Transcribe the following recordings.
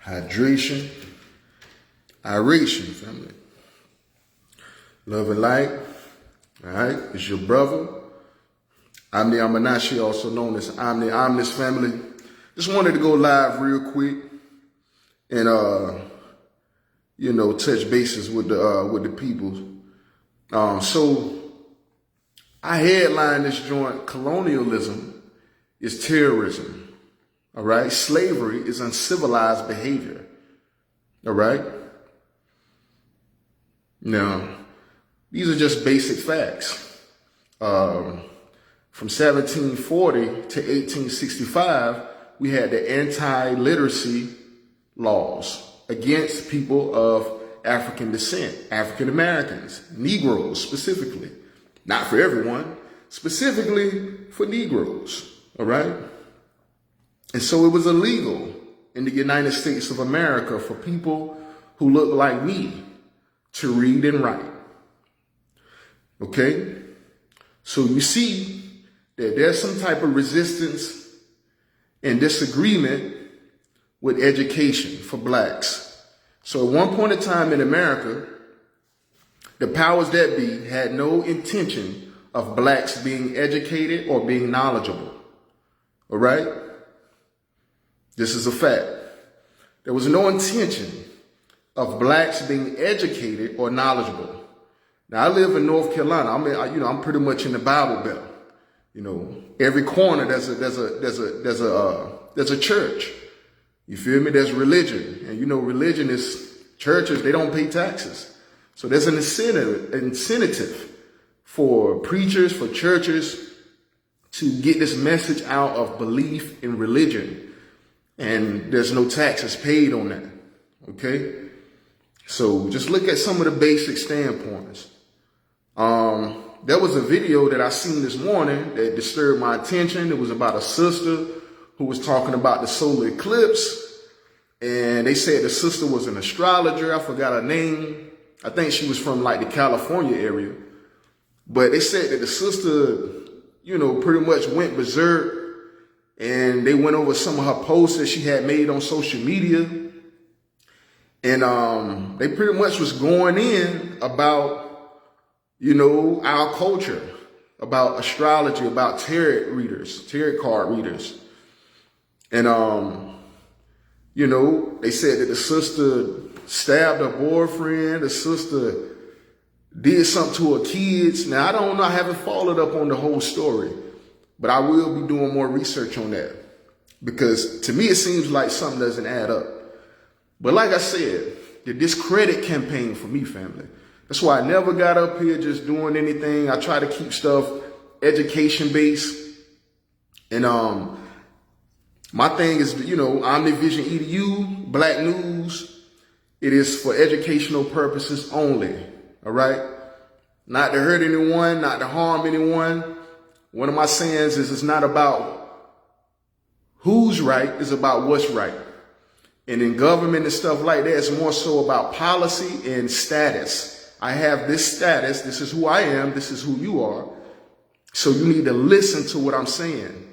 hydration, iration, family. Love and light. All right, it's your brother. I'm the Amanashi, also known as I'm the Omnis family. Just wanted to go live real quick and touch bases with the people. So I headline this joint: colonialism is terrorism. All right, slavery is uncivilized behavior. All right. Now, these are just basic facts. From 1740 to 1865, we had the anti-literacy laws against people of African descent, African Americans, Negroes specifically. Not for everyone, specifically for Negroes, all right? And so it was illegal in the United States of America for people who look like me to read and write, okay? So you see that there's some type of resistance and disagreement with education for blacks. So at one point in time in America, the powers that be had no intention of blacks being educated or being knowledgeable. All right? This is a fact. There was no intention of blacks being educated or knowledgeable. Now I live in North Carolina. I'm pretty much in the Bible Belt. You know, every corner there's a church. You feel me? There's religion, and you know, religion is churches. They don't pay taxes, so there's an incentive for preachers, for churches to get this message out of belief in religion, and there's no taxes paid on that. Okay, so just look at some of the basic standpoints. There was a video that I seen this morning that disturbed my attention. It was about a sister who was talking about the solar eclipse. And they said the sister was an astrologer. I forgot her name. I think she was from like the California area. But they said that the sister, pretty much went berserk. And they went over some of her posts that she had made on social media. And they pretty much was going in about our culture, about astrology, about tarot card readers. And, they said that the sister stabbed her boyfriend, the sister did something to her kids. Now, I don't know, I haven't followed up on the whole story, but I will be doing more research on that because to me, it seems like something doesn't add up. But like I said, the discredit campaign for me, family. That's why I never got up here just doing anything. I try to keep stuff education-based. And my thing is, Omnivision EDU, Black News, it is for educational purposes only, all right? Not to hurt anyone, not to harm anyone. One of my sayings is it's not about who's right, it's about what's right. And in government and stuff like that, it's more so about policy and status. I have this status, this is who I am, this is who you are. So you need to listen to what I'm saying.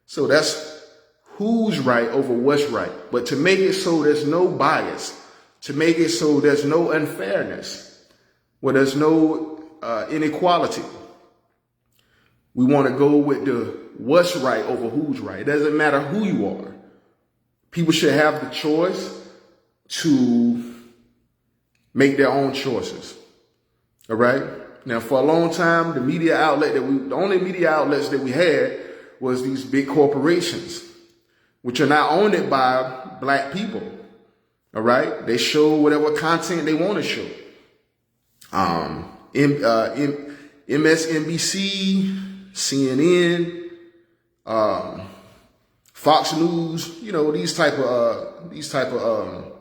So that's who's right over what's right. But to make it so there's no bias, to make it so there's no unfairness, where there's no inequality, we want to go with the what's right over who's right. It doesn't matter who you are. People should have the choice to make their own choices. All right. Now, for a long time, the only media outlets that we had was these big corporations, which are not owned by black people. All right. They show whatever content they want to show. MSNBC, CNN, Fox News, these type of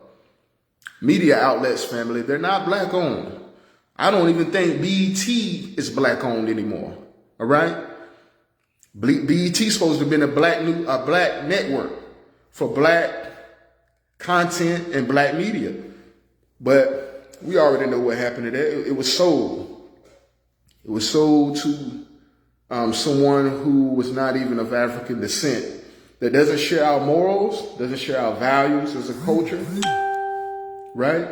media outlets, family, they're not black owned. I don't even think BET is black owned anymore. All right. BET supposed to have been a black network for black content and black media. But we already know what happened to that. It was sold. It was sold to someone who was not even of African descent. that doesn't share our morals, doesn't share our values as a culture, right?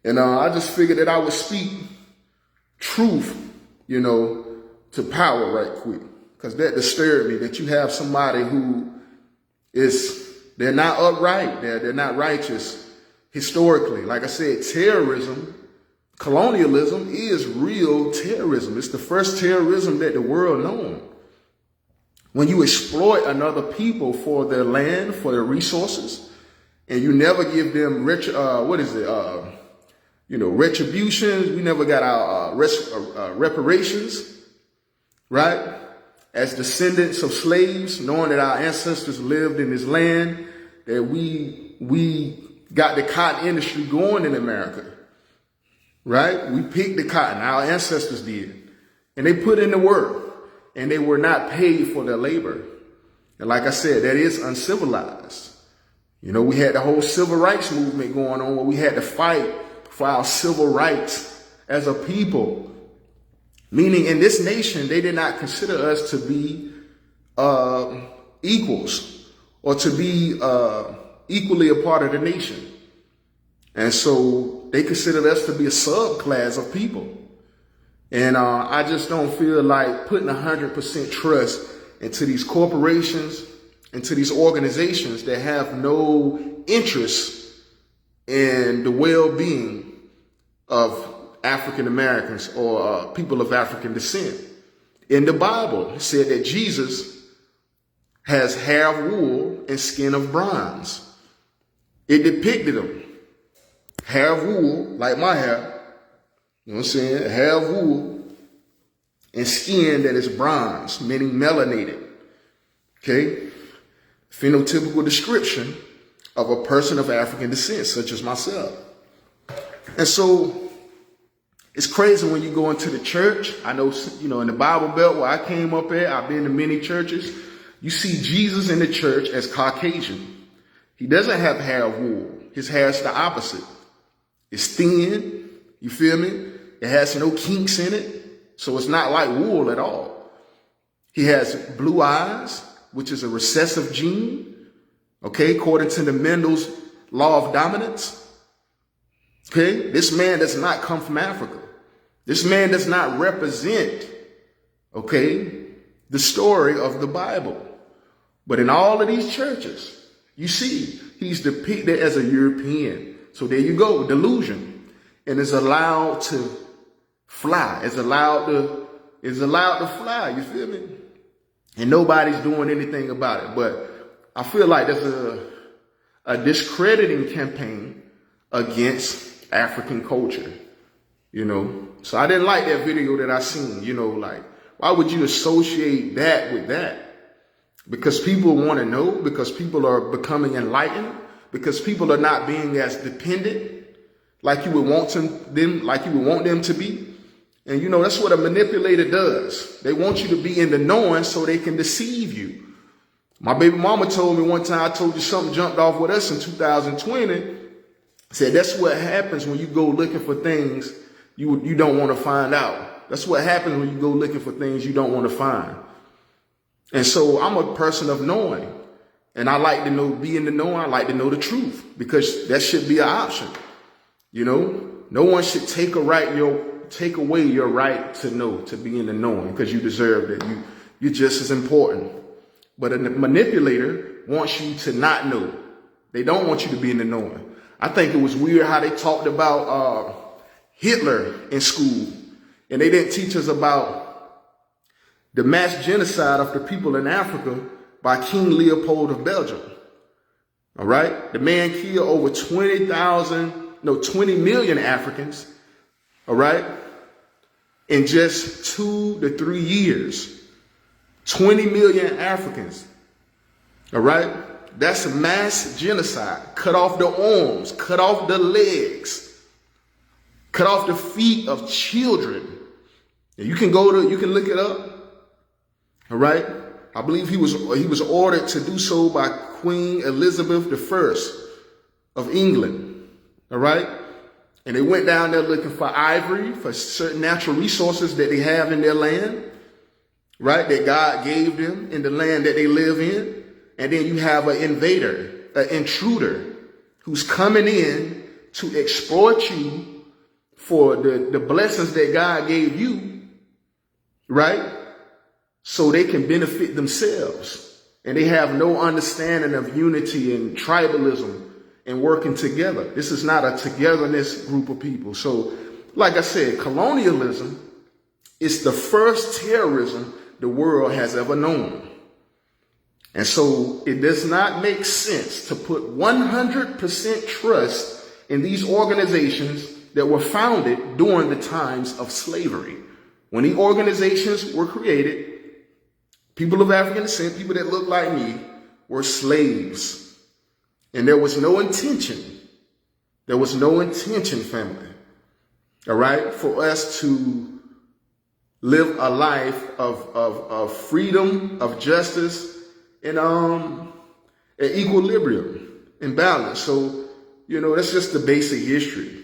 And I just figured that I would speak truth, to power right quick. Because that disturbed me, that you have somebody who they're not upright, they're not righteous historically. Like I said, terrorism, colonialism is real terrorism. It's the first terrorism that the world known. When you exploit another people for their land, for their resources, and you never give them retributions. We never got our reparations, right? As descendants of slaves, knowing that our ancestors lived in this land, that we got the cotton industry going in America, right? We picked the cotton, our ancestors did, and they put in the work, and they were not paid for their labor. And like I said, that is uncivilized. We had the whole civil rights movement going on where we had to fight for our civil rights as a people. Meaning in this nation, they did not consider us to be equals or to be equally a part of the nation. And so they considered us to be a subclass of people. And I just don't feel like putting 100% trust into these corporations, into these organizations that have no interest in the well-being of African Americans or people of African descent. In the Bible, it said that Jesus has hair of wool and skin of bronze. It depicted him. Hair of wool, like my hair. You know what I'm saying? Hair of wool and skin that is bronze, meaning melanated. Okay? Phenotypical description of a person of African descent, such as myself. And so it's crazy when you go into the church. I know, in the Bible Belt where I came up at, I've been to many churches. You see Jesus in the church as Caucasian. He doesn't have hair of wool. His hair is the opposite. It's thin. You feel me? It has no kinks in it. So it's not like wool at all. He has blue eyes, which is a recessive gene. Okay, according to the Mendel's law of dominance. Okay, this man does not come from Africa. This man does not represent, the story of the Bible. But in all of these churches, you see, he's depicted as a European. So there you go, delusion. And is allowed to fly. Is allowed to fly, you feel me? And nobody's doing anything about it. But I feel like there's a discrediting campaign against African culture, So I didn't like that video that I seen, like, why would you associate that with that? Because people want to know, because people are becoming enlightened, because people are not being as dependent like you would want them to be. And that's what a manipulator does. They want you to be in the knowing so they can deceive you. My baby mama told me one time, I told you something jumped off with us in 2020. Said that's what happens when you go looking for things you don't want to find out. That's what happens when you go looking for things you don't want to find. And so I'm a person of knowing. And I like to be in the knowing. I like to know the truth because that should be an option. No one should take away your right to know, to be in the knowing, because you deserve it. You're just as important. But a manipulator wants you to not know. They don't want you to be in the knowing. I think it was weird how they talked about Hitler in school. And they didn't teach us about the mass genocide of the people in Africa by King Leopold of Belgium. All right? The man killed over 20 million Africans. All right? In just 2 to 3 years. 20 million Africans. All right? That's a mass genocide. Cut off the arms, cut off the legs, cut off the feet of children. And you can look it up. All right? I believe he was ordered to do so by Queen Elizabeth I of England. All right? And they went down there looking for ivory, for certain natural resources that they have in their land, right? That God gave them in the land that they live in. And then you have an invader, an intruder, who's coming in to exploit you for the blessings that God gave you, right? So they can benefit themselves. And they have no understanding of unity and tribalism and working together. This is not a togetherness group of people. So, like I said, colonialism is the first terrorism the world has ever known. And so it does not make sense to put 100% trust in these organizations that were founded during the times of slavery. When the organizations were created, people of African descent, people that look like me, were slaves. And there was no intention. There was no intention, family, all right, for us to live a life of freedom, of justice, and equilibrium and balance. So, that's just the basic history.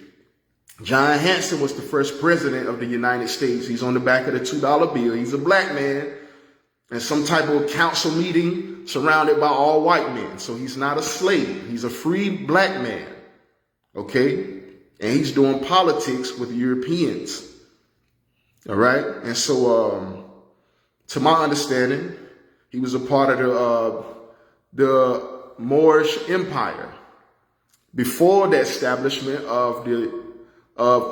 John Hanson was the first president of the United States. He's on the back of the $2 bill. He's a black man in some type of council meeting surrounded by all white men. So he's not a slave. He's a free black man. Okay? And he's doing politics with Europeans. All right? And so, to my understanding, he was a part of the Moorish Empire before the establishment of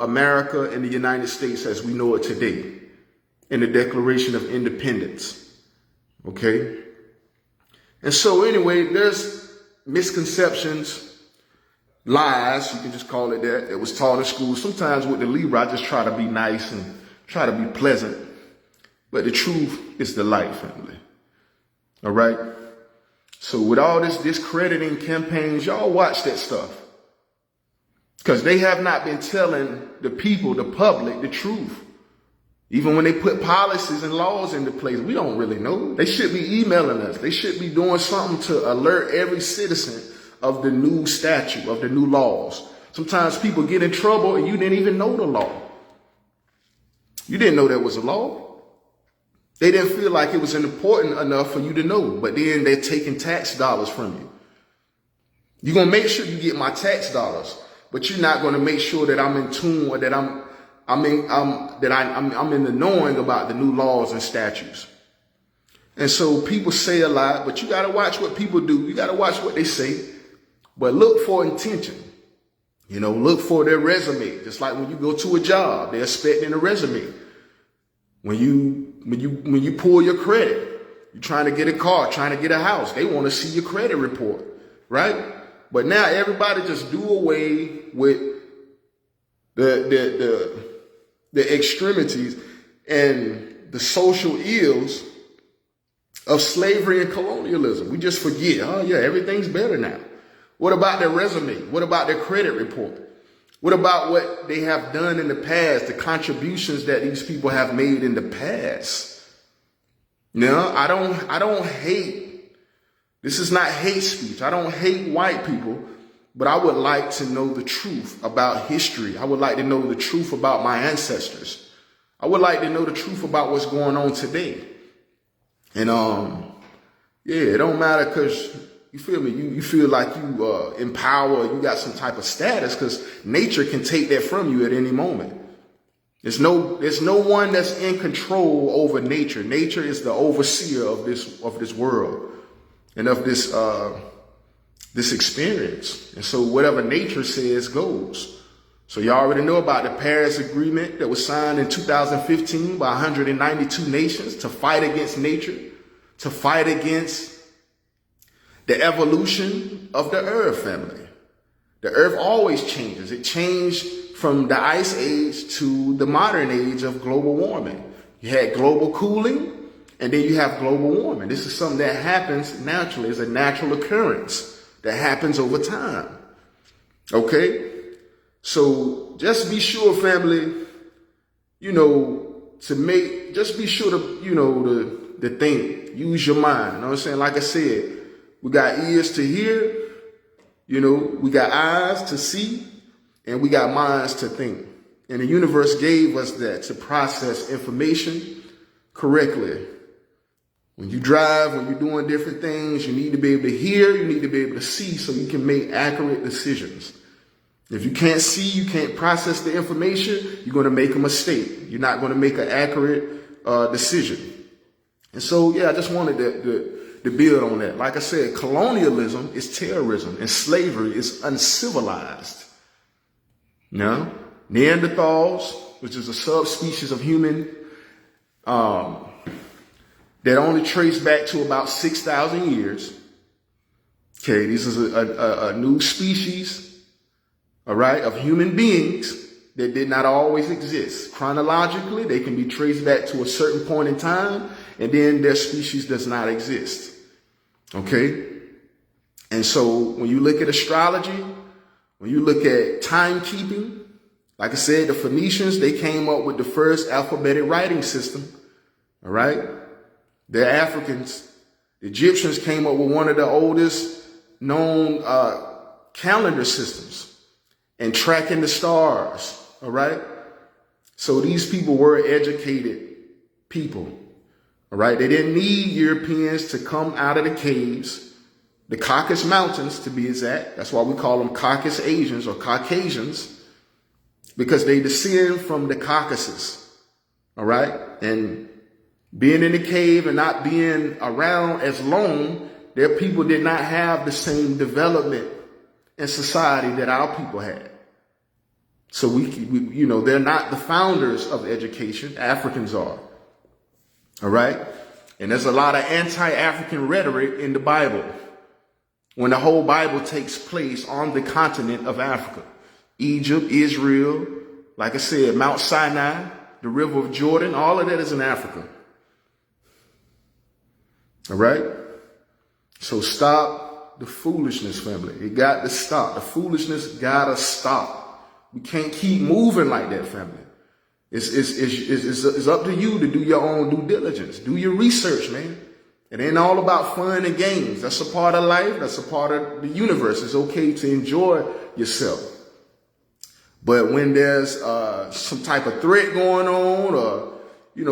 America and the United States as we know it today in the Declaration of Independence. Okay? And so anyway, there's misconceptions, lies, you can just call it that was taught in school. Sometimes with the Libra, I just try to be nice and try to be pleasant. But the truth is the light, family. All right? So with all this discrediting campaigns, y'all watch that stuff. Because they have not been telling the people, the public, the truth. Even when they put policies and laws into place, we don't really know. They should be emailing us. They should be doing something to alert every citizen of the new statute, of the new laws. Sometimes people get in trouble and you didn't even know the law. You didn't know there was a law. They didn't feel like it was important enough for you to know, but then they're taking tax dollars from you. You're going to make sure you get my tax dollars, but you're not going to make sure that I'm in tune or that I'm in the knowing about the new laws and statutes. And so people say a lot, but you got to watch what people do. You got to watch what they say, but look for intention. Look for their resume. Just like when you go to a job, they're expecting a resume. When you pull your credit, you're trying to get a car, trying to get a house, they want to see your credit report, right? But now everybody just do away with the extremities and the social ills of slavery and colonialism. We just forget, oh yeah, everything's better now. What about their resume? What about their credit report? What about what they have done in the past, the contributions that these people have made in the past? I don't hate. This is not hate speech. I don't hate white people, but I would like to know the truth about history. I would like to know the truth about my ancestors. I would like to know the truth about what's going on today. And it don't matter because you feel me? You feel like you empower, you got some type of status because nature can take that from you at any moment. There's no one that's in control over nature. Nature is the overseer of this world and of this experience. And so whatever nature says goes. So you already know about the Paris Agreement that was signed in 2015 by 192 nations to fight against nature, to fight against the evolution of the earth, family. The earth always changes. It changed from the ice age to the modern age of global warming. You had global cooling, and then you have global warming. This is something that happens naturally. It's a natural occurrence that happens over time. Okay? So just be sure, family, just be sure to think, use your mind. You know what I'm saying? Like I said, we got ears to hear, we got eyes to see, and we got minds to think. And the universe gave us that to process information correctly. When you drive, when you're doing different things, you need to be able to hear, you need to be able to see so you can make accurate decisions. If you can't see, you can't process the information, you're going to make a mistake. You're not going to make an accurate decision. And so, yeah, I just wanted to build on that. Like I said, colonialism is terrorism and slavery is uncivilized. Now, Neanderthals, which is a subspecies of human, that only trace back to about 6,000 years. Okay, this is a new species, all right, of human beings that did not always exist. Chronologically, they can be traced back to a certain point in time, and then their species does not exist. Okay? And so when you look at astrology, when you look at timekeeping, like I said, the Phoenicians, they came up with the first alphabetic writing system, all right? They're Africans. The Egyptians came up with one of the oldest known calendar systems and tracking the stars. All right. So these people were educated people. All right. They didn't need Europeans to come out of the caves, the Caucasus Mountains to be exact. That's why we call them Caucasus Asians or Caucasians, because they descend from the Caucasus. All right. And being in the cave and not being around as long, their people did not have the same development in society that our people had. So we they're not the founders of education. Africans are. All right. And there's a lot of anti-African rhetoric in the Bible when the whole Bible takes place on the continent of Africa. Egypt, Israel, like I said, Mount Sinai, the River of Jordan, all of that is in Africa. All right. So stop the foolishness, family. It got to stop. The foolishness got to stop. We can't keep moving like that, family. It's up to you to do your own due diligence. Do your research, man. It ain't all about fun and games. That's a part of life. That's a part of the universe. It's okay to enjoy yourself. But when there's some type of threat going on, or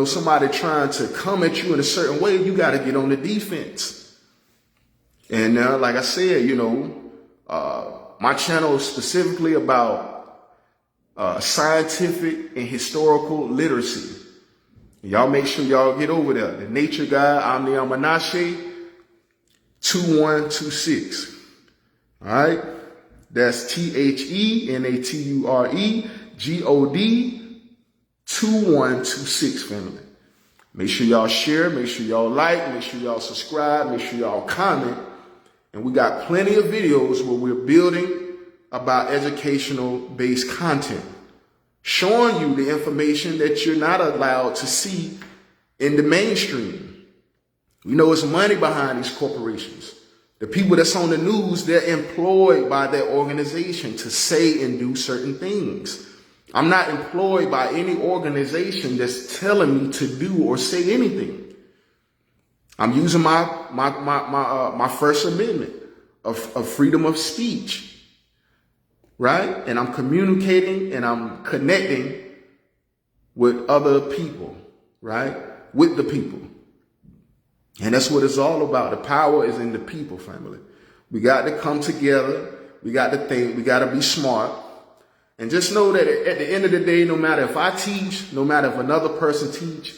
somebody trying to come at you in a certain way, you got to get on the defense. And like I said, my channel is specifically about scientific and historical literacy. Y'all make sure y'all get over there. The Nature Guy, Omni Amanache, 2126. All right. That's TheNaturegod 2126, family. Make sure y'all share. Make sure y'all like. Make sure y'all subscribe. Make sure y'all comment. And we got plenty of videos where we're building about educational-based content, showing you the information that you're not allowed to see in the mainstream. It's money behind these corporations. The people that's on the news, they're employed by their organization to say and do certain things. I'm not employed by any organization that's telling me to do or say anything. I'm using my First Amendment of freedom of speech, right? And I'm communicating and I'm connecting with other people, right? With the people. And that's what it's all about. The power is in the people, family. We got to come together. We got to think. We got to be smart. And just know that at the end of the day, no matter if I teach, no matter if another person teach,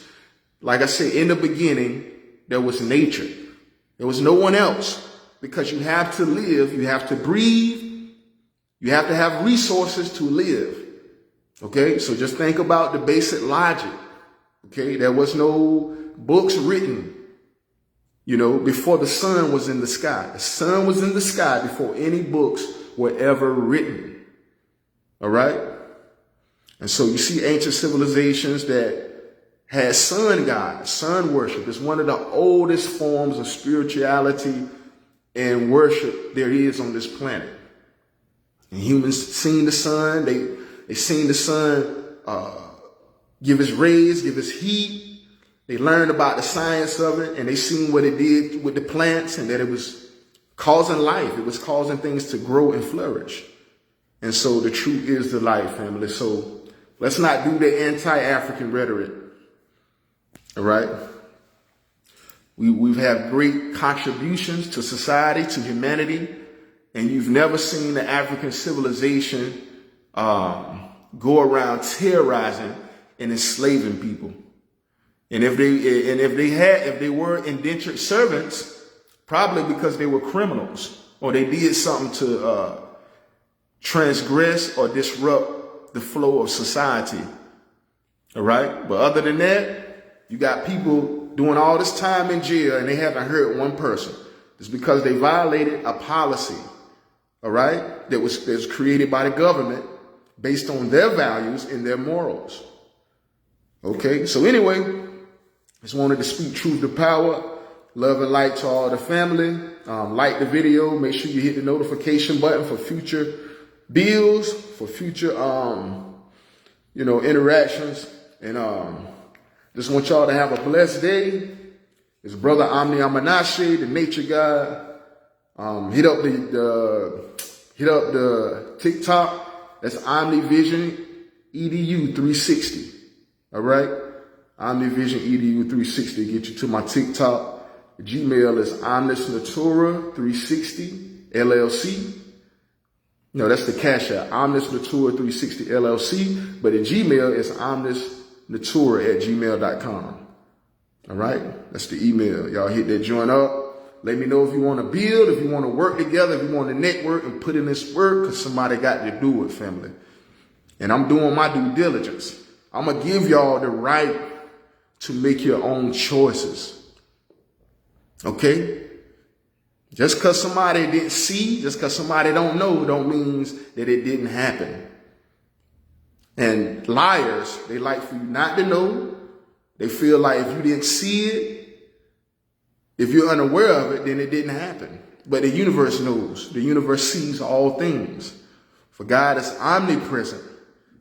like I said, in the beginning, there was nature. There was no one else, because you have to live. You have to breathe. You have to have resources to live. Okay. So just think about the basic logic. Okay. There was no books written, before the sun was in the sky. The sun was in the sky before any books were ever written. All right. And so you see ancient civilizations that had sun gods, sun worship. It's one of the oldest forms of spirituality and worship there is on this planet. And humans seen the sun. They seen the sun give its rays, give its heat. They learned about the science of it, and they seen what it did with the plants, and that it was causing life. It was causing things to grow and flourish. And so the truth is the life, family. So let's not do the anti-African rhetoric. All right. We've had great contributions to society, to humanity, and you've never seen the African civilization go around terrorizing and enslaving people. And if they were indentured servants, probably because they were criminals or they did something to transgress or disrupt the flow of society. All right. But other than that, you got people doing all this time in jail and they haven't hurt one person. It's because they violated a policy, all right, that was created by the government based on their values and their morals. Okay, so anyway, just wanted to speak truth to power, love and light to all the family. Like the video, make sure you hit the notification button for future bills, for future, interactions. And just want y'all to have a blessed day. It's Brother Omni Amanashe, the nature God. Hit up the TikTok. That's OmniVision EDU 360. All right, OmniVision EDU 360 get you to my TikTok. The Gmail is OmnisNatura 360 LLC. No, that's the Cash App, OmnisNatura 360 LLC. But the Gmail is OmnisNatura@gmail.com. All right, that's the email. Y'all hit that joint up. Let me know if you want to build, if you want to work together, if you want to network and put in this work, because somebody got to do it, family. And I'm doing my due diligence. I'm going to give y'all the right to make your own choices. Okay? Just because somebody didn't see, just because somebody don't know, don't mean that it didn't happen. And liars, they like for you not to know. They feel like if you didn't see it, if you're unaware of it, then it didn't happen. But the universe knows. The universe sees all things. For God is omnipresent.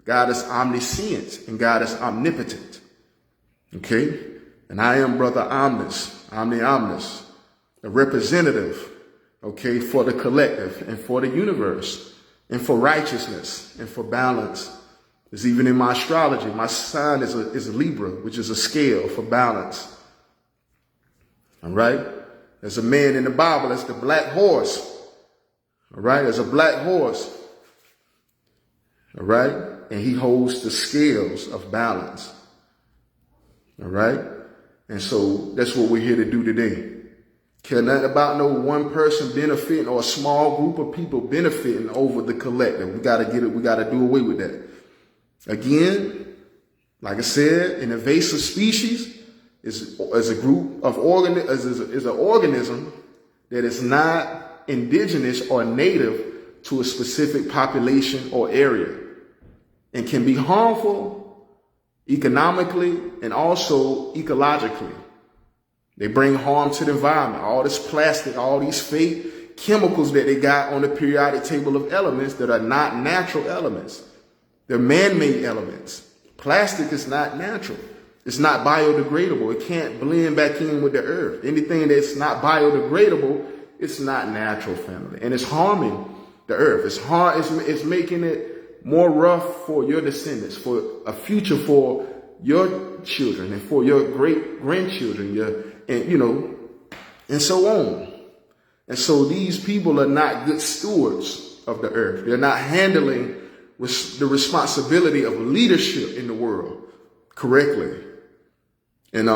God is omniscient. And God is omnipotent. Okay? And I am Brother Omnis, Omnis, a representative, okay, for the collective and for the universe and for righteousness and for balance. It's even in my astrology. My sign is a Libra, which is a scale for balance. All right? There's a man in the Bible, that's the black horse. All right? There's a black horse. All right? And he holds the scales of balance. All right? And so that's what we're here to do today. Care nothing about no one person benefiting or a small group of people benefiting over the collective. We got to get it. We got to do away with that. Again, like I said, an invasive species is a group of is an organism that is not indigenous or native to a specific population or area and can be harmful economically and also ecologically. They bring harm to the environment. All this plastic, all these fake chemicals that they got on the periodic table of elements that are not natural elements. They're man-made elements. Plastic is not natural. It's not biodegradable. It can't blend back in with the earth. Anything that's not biodegradable, it's not natural, family. And it's harming the earth. It's making it more rough for your descendants, for a future for your children and for your great-grandchildren, and so on. And so these people are not good stewards of the earth. They're not handling the responsibility of leadership in the world correctly. And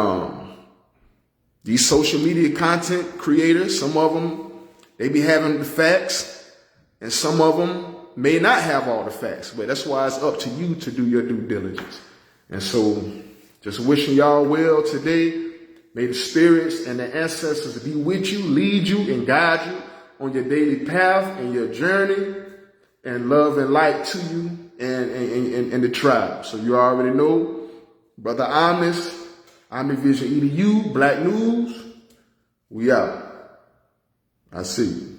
these social media content creators, some of them, they be having the facts, and some of them may not have all the facts. But that's why it's up to you to do your due diligence. And so just wishing y'all well today. May the spirits and the ancestors be with you, lead you, and guide you on your daily path and your journey, and love and light to you and the tribe. So you already know, Brother Omnis, OmniVision EDU, Black News, we out. I see you.